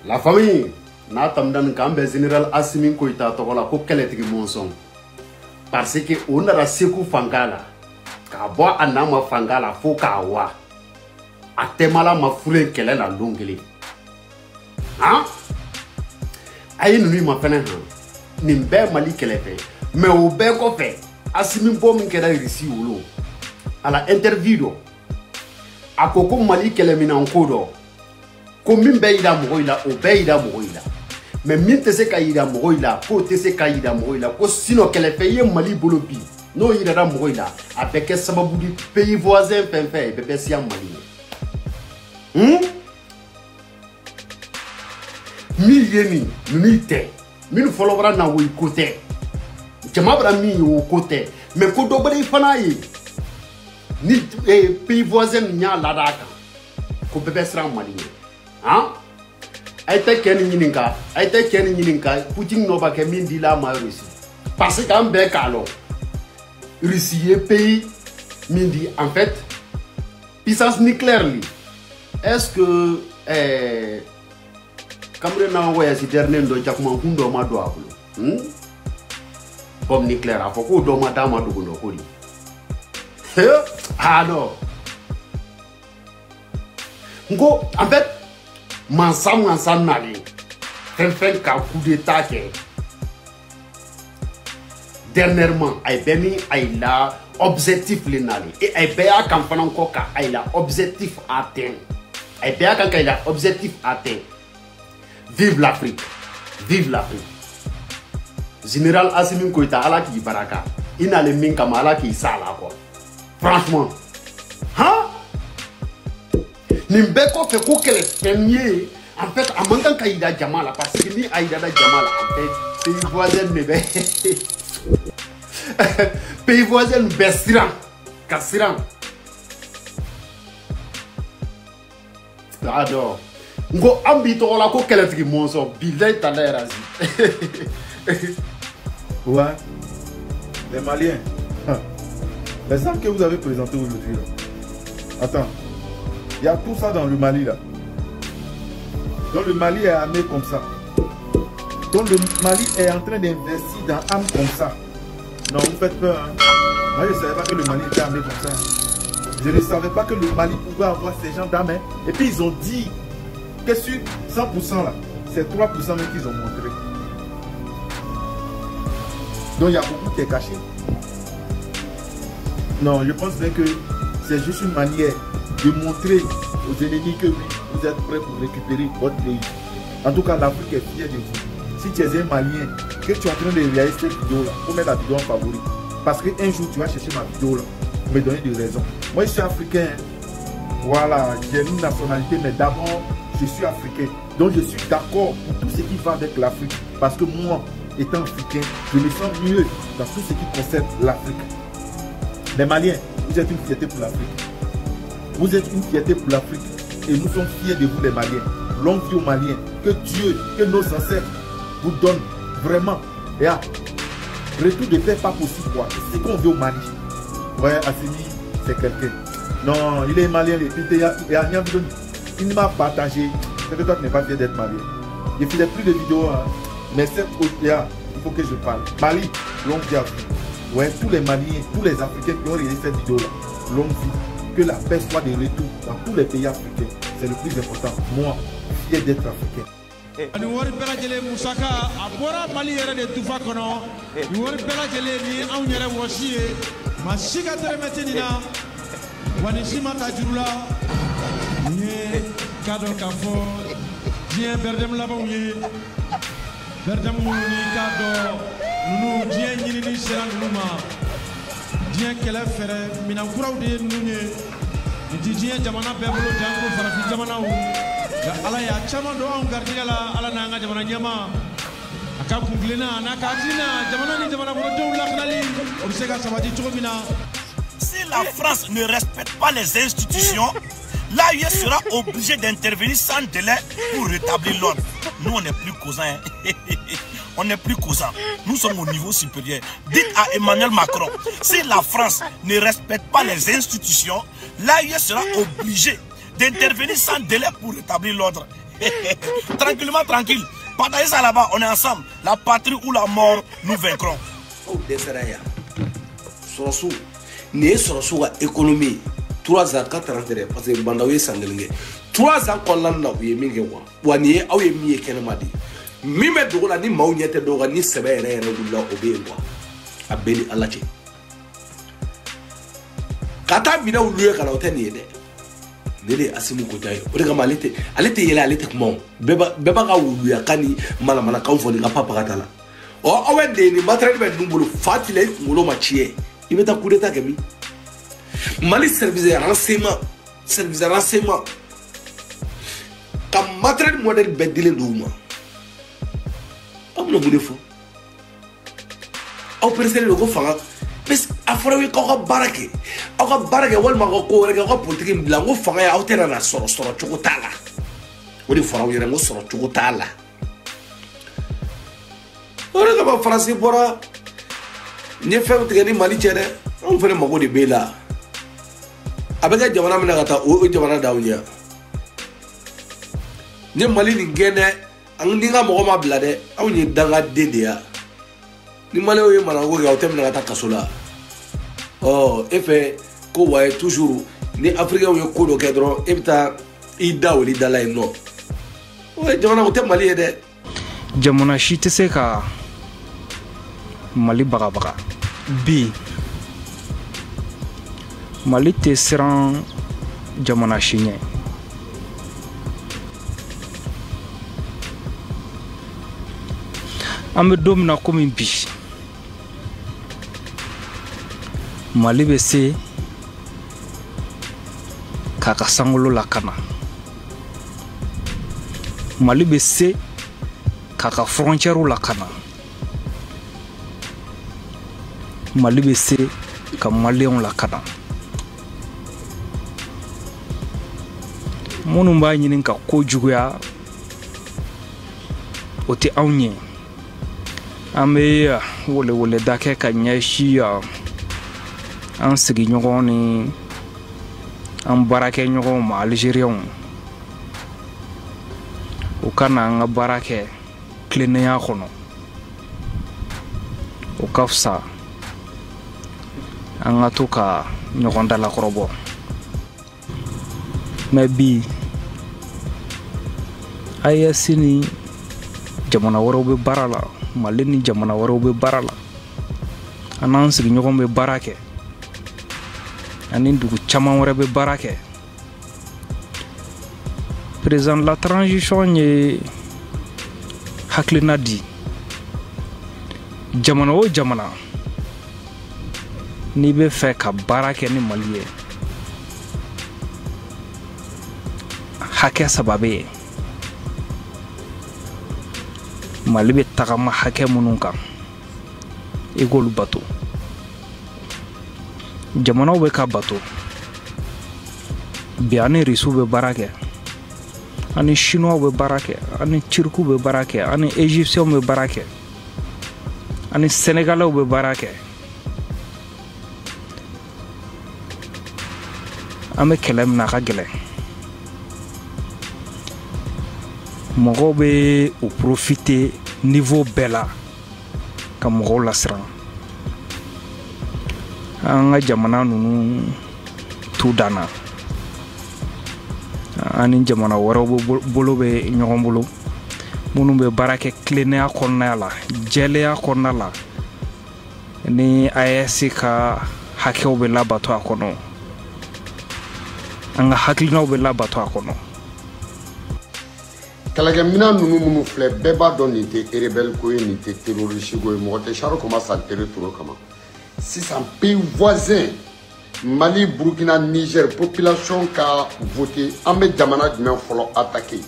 La famille n'a tamdan kambe général Assimi Goïta togola ko keletigi monson parce que on a seku fangala ka bo anama fangala fo ka wa atemala mafule kele la longeli hein ayi nunu ma fene han nimbe mali kelefe mais o be ko fe Assimi bom keda risi wolo ala interview akoko mali kele mina nkodo ko min be ida mogoila o be ida mogoila mais min te se ka ida mogoila ko te se ka ida mogoila ko sino kele fe ye mali bolo bi no ida da mogoila avec sababu di pays voisin fenfe bebe sia mali mi yemi ni te min folobra na wo côté jama bra mi wo côté mais ko do bari fana yi ni pays voisin nya la da kan ko bebe sra mali hein aïté ken nyininka Poutine no ba ke min di la ma Russie parce que am be kalo Russie est pays min di en fait puissance nucléaire li est-ce que Cameroun na waya si dernier ndo jakuma hundo ma do abulo bombe nucléaire afoko do ma dama do no ko li ah non ngo en fait Mansam nali fait ka coup d'état ke dernièrement ay beni ay la objectif le nali et ay beya kan fanan ko ka ay la objectif atteint ay beya kan ka la objectif atteint. Vive l'Afrique, vive l'Afrique. Général Assimi Goïta ala ki baraka ina le min kama ala ki sala quoi franchement hein Nimbeko fait quoi que les premiers en fait à manquant Kaïda Jamala parce que ni Aïda Jamala en fait pays voisin nebe pays voisin bestiran kasiran adore ngo ambito la ko keletigi monso bilay talerazi ouais les Maliens les armes que vous avez présentées aujourd'hui là. Attends. Il y a tout ça dans le Mali là. Donc le Mali est armé comme ça. Donc le Mali est en train d'investir dans armes comme ça. Non, vous faites peur. Hein? Moi je ne savais pas que le Mali était armé comme ça. Je ne savais pas que le Mali pouvait avoir ces gens d'armes. Hein? Et puis ils ont dit que sur 100% là, c'est 3% même qu'ils ont montré. Donc il y a beaucoup qui est caché. Non, je pense bien que c'est juste une manière de montrer aux ennemis que oui, vous êtes prêts pour récupérer votre pays. En tout cas, l'Afrique est fière de vous. Si tu es un Malien, que tu es en train de réaliser cette vidéo là, faut mettre la vidéo en favori. Parce qu'un jour, tu vas chercher ma vidéo là, pour me donner des raisons. Moi, je suis africain. Voilà, j'ai une nationalité, mais d'abord, je suis africain. Donc, je suis d'accord pour tout ce qui va avec l'Afrique. Parce que moi, étant africain, je me sens mieux dans tout ce qui concerne l'Afrique. Les Maliens, vous êtes une fierté pour l'Afrique. Vous êtes une fierté pour l'Afrique et nous sommes fiers de vous les Maliens. Longue vie aux Maliens. Que Dieu, que nos ancêtres vous donnent vraiment. Et à retour de paix pas possible quoi. C'est qu'on veut au Mali. Ouais, Assimi, c'est quelqu'un. Non, il est malien. Il m'a partagé. C'est que toi tu n'es pas fier d'être malien. Je faisais plus de vidéos. Hein. Mais cette autre-là, il faut que je parle. Mali, longue vie à vous. Ouais, tous les Maliens, tous les Africains qui ont réalisé cette vidéo-là. Longue vie. Que la paix soit de retour dans tous les pays africains. C'est le plus important. Moi, fier d'être africain. Ni wari bela jele musaka abora mali yere de tufa kono ni wari bela jele ni anw yere wosiye masika tere metinina wani sima tajurula ni kado kafo bien berdem labawye berdem ni kado nunu bien nyini ni serang luma bien kele fere minankuraw de nunye di bien jamana bebolo jango farafi jamana wu ala ya chama do on gardiga la ala na nga jamana nyama aka kunglena na ka dina jamana ni jamana bro do la khnali on sega sabati chomina. Si la France ne respecte pas les institutions, l'AUE sera obligé d'intervenir sans délai pour rétablir l'ordre. Nous on n'est plus cousins. On n'est plus cousins. Nous sommes au niveau supérieur. Dites à Emmanuel Macron, si la France ne respecte pas les institutions, l'AUE sera obligé d'intervenir sans délai pour rétablir l'ordre. Tranquillement, tranquille. Partagez ça là-bas, on est ensemble. La patrie ou la mort, nous vaincrons. Oh, Desseraya. Sorosu. Né Sorosu a économie. 3 ans, 4 ans, parce que Bandaoué Sandelingue. 3 ans qu'on l'a eu, Mingewa. Ou à Nier, ou Yemi Kenamadi. Mime Dola, ni Mauniette Doga, ni Sebe, Regula, Obéwa. A Beni Alachi. Kata Mina ou lui, à l'hôtel Niede. Nele Asimu Kotayo. Regama, elle était là, elle était comme Beba ou lui, a Kani, Malamana, Kamfoni, a Paparatala. Oh, awen de ni matériel ben numbulu fatile ngulo machie imeta coup d'état kemi Mali service de renseignement comme matériel modèle bedile douma amno bude fo aw personnel ko fanga mais afro wi ko barake wal ma ko rega ko politique blanco fanga ya awtera na soro chukutala wodi fara wi rengo soro chukutala. On va français pour ni faire que ni Mali tienne on fait mago de bela avec jamana mina kata o jamana dawnya ni Mali ni gene an ni nga mago ma blade aw ni danga dedia ni Mali o mana go ga otem na kata kasola oh efe ko wa toujours ni africain yo ko do kedro ebta ida wali dala no o jamana o tem Mali de jamana shi te se ka Mali baga bi Mali te siran jamana shiɲɛ an bɛ don min na komi bi Mali bɛ se k'a ka sankolo lakana Mali bɛ se k'a ka frontière lakana Mali bɛ se ka maliyɛnw lakana minnu b'a ɲini ka ko juguya o tɛ anw ɲɛ an bɛ weleweleda kɛ ka ɲɛsin an sigiɲɔgɔn ni an baarakɛɲɔgɔnw ma Algériens u ka na an ka baara kɛ tilennenya kɔnɔ o ka fisa an ka to ka ɲɔgɔn dalakɔrɔbɔ mais bi AES ni jamana wɛrɛw bɛ baara la Mali ni jamana wɛrɛw bɛ baara la an n'an sigiɲɔgɔn bɛ baara kɛ ani dugu caman wɛrɛ bɛ baara kɛ président de la transition ye hakilina di jamana o jamana n'i bɛ fɛ ka baara kɛ ni Mali ye hakɛ saba bɛ yen Mali bɛ tagama hakɛ minnu kan i k'olu bato jamanaw bɛ ka bato bi ani Rusiw bɛ baara kɛ ani Chinois bɛ baara kɛ ani Turkiw bɛ baara kɛ ani Égyptiens bɛ baara kɛ ani Sénégalais bɛ baara kɛ an bɛ kɛlɛ min na a ka gɛlɛn mɔgɔw bɛ o profiter niveau bɛɛ la ka mɔgɔw lasiran an ka jamana ninnu t'u dan na ani jamana wɛrɛw bolo bɛ ɲɔgɔn bolo minnu bɛ baara kɛ tilennenya kɔnɔna la jɛlenya kɔnɔna la ni AES ka hakɛw bɛ labato a kɔnɔ an ka hakilinaw bɛ labato a kɔnɔ kɛlɛkɛminɛn ninnu minnu filɛ bɛɛ b'a dɔn nin tɛ rebelle ko ye nin tɛ terroriste ko ye mɔgɔ tɛ char commence à tirer toro kama sisan pays voisin Mali Burkina Niger population ka voté an bɛ jamana jumɛn fɔlɔ attaqué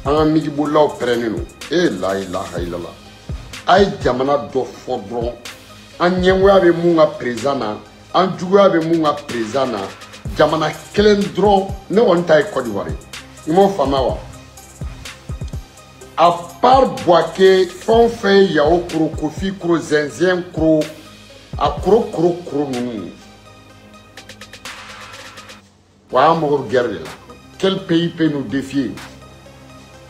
an ka migibolaw pɛrɛnnen don la ilaha illallah a ye jamana dɔ fɔ dɔrɔn an ɲɛngoya bɛ mun ka président na an juguya bɛ mun ka président na jamana kelen dɔrɔn ne kɔni ta ye Côte d'Ivoire i m'o faamuya wa à part Boaké fɛn o fɛn ye Yao kuro Kofi kuro Zenzien kuro a kuro ninnu wa an mago bɛ guerre de la quel pays peut nous défier?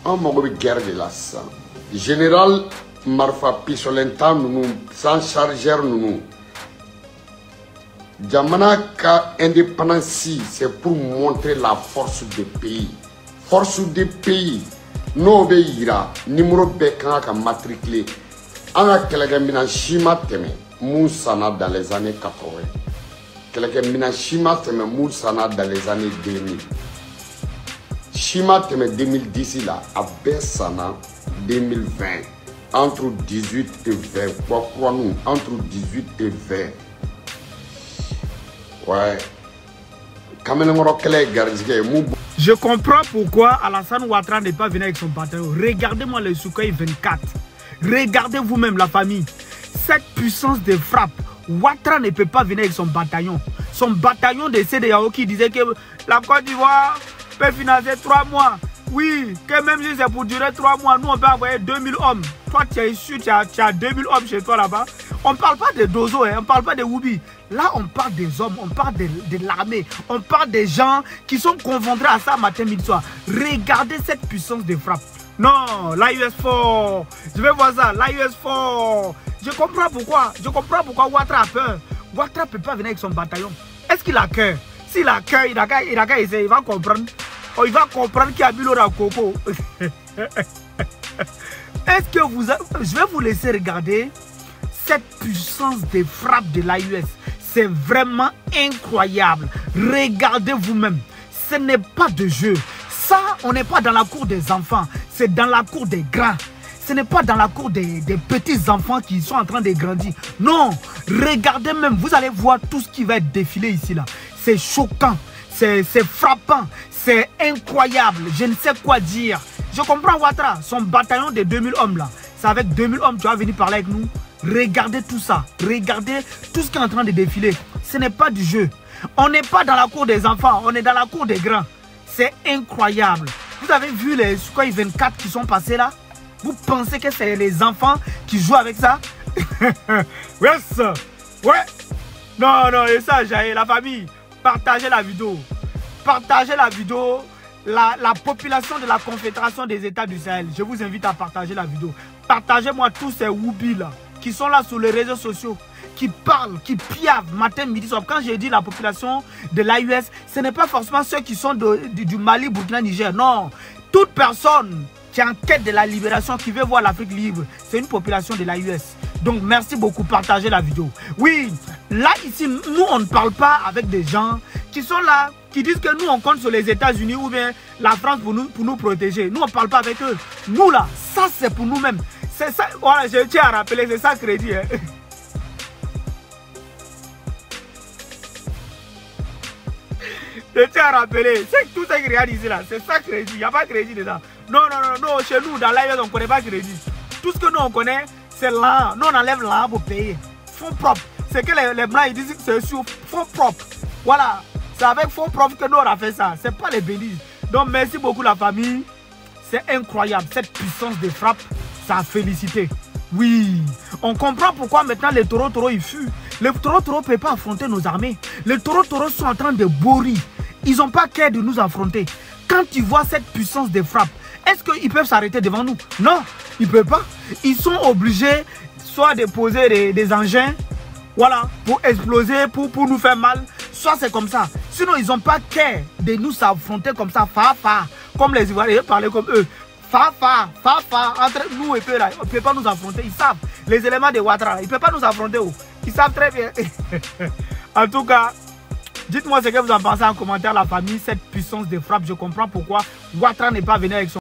On m'a dit guerre de la sang. Général Marfa Pisolenta, nous, sans chargeur, nous. Jamana ka indépendance, c'est pour montrer la force du pays. Force du pays. Nous ira numéro bécan ka matriculé. On a quelqu'un mina shima teme Moussana dans les années 80. Quelqu'un mina shima teme Moussana dans les années 2000. Shima teme 2010 là, à Bessana 2020. Entre 18 et 20. Pourquoi nous? Entre 18 et 20. Ouais. Je comprends pourquoi Alassane Ouattara n'est pas venu avec son bataillon. Regardez-moi le Sukhoi 24. Regardez vous-même la famille. Cette puissance de frappe, Ouattara ne peut pas venir avec son bataillon. Son bataillon de CEDEAO qui disait que la Côte d'Ivoire peut financer 3 mois. Oui, que même si c'est pour durer 3 mois, nous on peut envoyer 2000 hommes. Toi tu es issu, tu as 2000 hommes chez toi là-bas. On ne parle pas de Dozo, hein, on ne parle pas de Woubi. Là on parle des hommes, on parle de l'armée. On parle des gens qui sont convaincus à ça matin, midi, soir. Regardez cette puissance de frappe. Non, l'AUS fort. Je vais voir ça, l'AUS fort. Je comprends pourquoi. Je comprends pourquoi Ouattara a peur. Ouattara ne peut pas venir avec son bataillon. Est-ce qu'il a cœur? S'il a cœur, il a qu'à essayer, il va comprendre. Oh, il va comprendre qu'il y a Bilo à Coco. Est-ce que vous... Je vais vous laisser regarder cette puissance de frappe de l'AUS. C'est vraiment incroyable. Regardez vous-même. Ce n'est pas de jeu. Ça, on n'est pas dans la cour des enfants. C'est dans la cour des grands. Ce n'est pas dans la cour des petits enfants qui sont en train de grandir. Non, regardez même. Vous allez voir tout ce qui va être défilé ici. Là. C'est choquant. C'est frappant. C'est incroyable. Je ne sais quoi dire. Je comprends Ouattara. Son bataillon de 2000 hommes là. C'est avec 2000 hommes tu vas venir parler avec nous. Regardez tout ça. Regardez tout ce qui est en train de défiler. Ce n'est pas du jeu. On n'est pas dans la cour des enfants. On est dans la cour des grands. C'est incroyable. Vous avez vu les Sukhoi 24 qui sont passés là? Vous pensez que c'est les enfants qui jouent avec ça? Yes. Ouais. Non, non, et ça, j'ai la famille. Partagez la vidéo. Partagez la vidéo. La population de la Confédération des États du Sahel. Je vous invite à partager la vidéo. Partagez-moi tous ces Woubi là qui sont là sur les réseaux sociaux, qui parlent, qui piavent matin, midi, soir. Quand j'ai dit la population de l'AUS, ce n'est pas forcément ceux qui sont du Mali, Burkina, Niger. Non, toute personne qui est en quête de la libération, qui veut voir l'Afrique libre, c'est une population de l'AUS. Donc merci beaucoup, partagez la vidéo. Oui, là ici, nous on ne parle pas avec des gens qui sont là, qui disent que nous on compte sur les États-Unis ou bien la France pour nous protéger. Nous on ne parle pas avec eux. Nous là, ça c'est pour nous-mêmes. C'est ça, voilà, je tiens à rappeler, c'est ça crédit. Hein. Je tiens à rappeler, c'est tout ce qui regarde ici là, c'est ça crédit, il n'y a pas de crédit dedans. Non, non, non, non, chez nous, dans l'AIS, on ne connaît pas crédit. Tout ce que nous on connaît, c'est l'argent. Nous on enlève l'argent pour payer. Fonds propres. C'est que les blancs ils disent que c'est sur fonds propres. Voilà, c'est avec fonds propres que nous on a fait ça. C'est pas les bélises. Donc merci beaucoup la famille. C'est incroyable, cette puissance de frappe, ça a félicité. Oui, on comprend pourquoi maintenant les taureaux ils fuient. Les taureaux ne peuvent pas affronter nos armées. Les taureaux sont en train de bourrir. Ils n'ont pas qu'à de nous affronter. Quand tu vois cette puissance de frappe, est-ce qu'ils peuvent s'arrêter devant nous? Non, ils ne peuvent pas. Ils sont obligés soit de poser des engins, voilà, pour exploser, pour nous faire mal. Soit c'est comme ça. Sinon, ils n'ont pas qu'à de nous affronter comme ça, comme les Ivoiriens, parler comme eux. Entre nous et eux là, on ne peut pas nous affronter. Ils savent. Les éléments de Ouattara, ils ne peuvent pas nous affronter. Ils savent très bien. En tout cas, dites-moi ce que vous en pensez en commentaire, la famille, cette puissance de frappe. Je comprends pourquoi Ouattara n'est pas venu avec son...